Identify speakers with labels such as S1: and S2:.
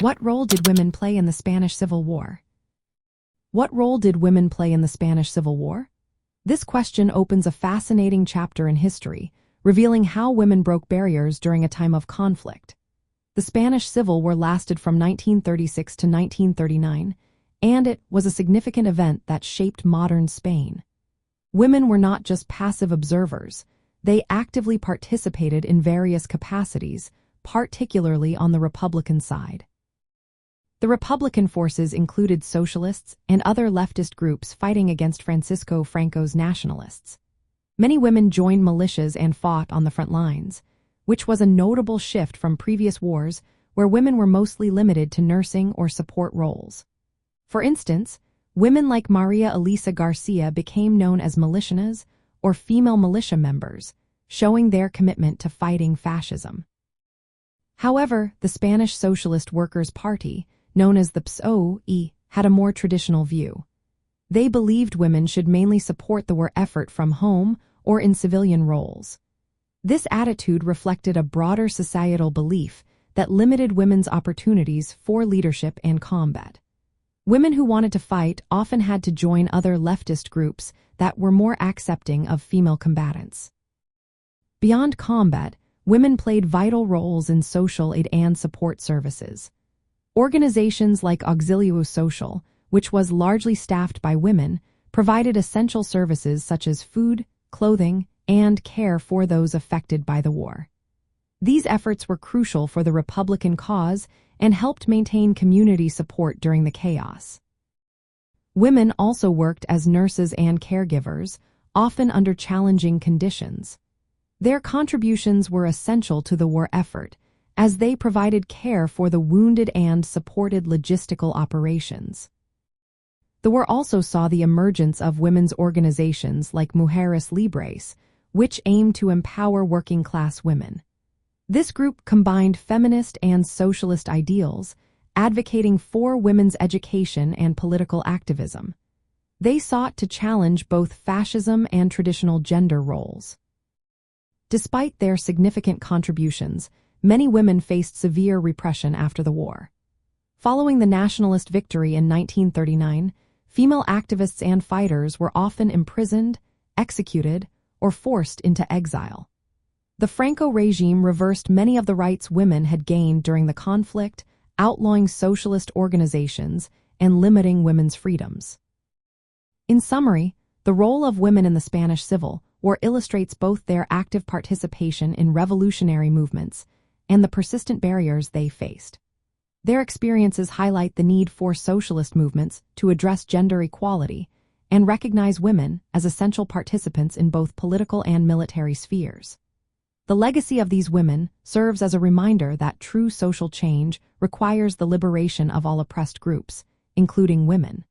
S1: What role did women play in the Spanish Civil War? What role did women play in the Spanish Civil War? This question opens a fascinating chapter in history, revealing how women broke barriers during a time of conflict. The Spanish Civil War lasted from 1936 to 1939, and it was a significant event that shaped modern Spain. Women were not just passive observers, they actively participated in various capacities, particularly on the Republican side. The Republican forces included socialists and other leftist groups fighting against Francisco Franco's nationalists. Many women joined militias and fought on the front lines, which was a notable shift from previous wars where women were mostly limited to nursing or support roles. For instance, women like Maria Elisa Garcia became known as militianas or female militia members, showing their commitment to fighting fascism. However, the Spanish Socialist Workers' Party, known as the PSOE, had a more traditional view. They believed women should mainly support the war effort from home or in civilian roles. This attitude reflected a broader societal belief that limited women's opportunities for leadership and combat. Women who wanted to fight often had to join other leftist groups that were more accepting of female combatants. Beyond combat, women played vital roles in social aid and support services. Organizations like Auxilio Social, which was largely staffed by women, provided essential services such as food, clothing, and care for those affected by the war. These efforts were crucial for the Republican cause and helped maintain community support during the chaos. Women also worked as nurses and caregivers, often under challenging conditions. Their contributions were essential to the war effort, as they provided care for the wounded and supported logistical operations. The war also saw the emergence of women's organizations like Mujeres Libres, which aimed to empower working-class women. This group combined feminist and socialist ideals, advocating for women's education and political activism. They sought to challenge both fascism and traditional gender roles. Despite their significant contributions, many women faced severe repression after the war. Following the nationalist victory in 1939, female activists and fighters were often imprisoned, executed, or forced into exile. The Franco regime reversed many of the rights women had gained during the conflict, outlawing socialist organizations and limiting women's freedoms. In summary, the role of women in the Spanish Civil War illustrates both their active participation in revolutionary movements and the persistent barriers they faced. Their experiences highlight the need for socialist movements to address gender equality and recognize women as essential participants in both political and military spheres. The legacy of these women serves as a reminder that true social change requires the liberation of all oppressed groups, including women.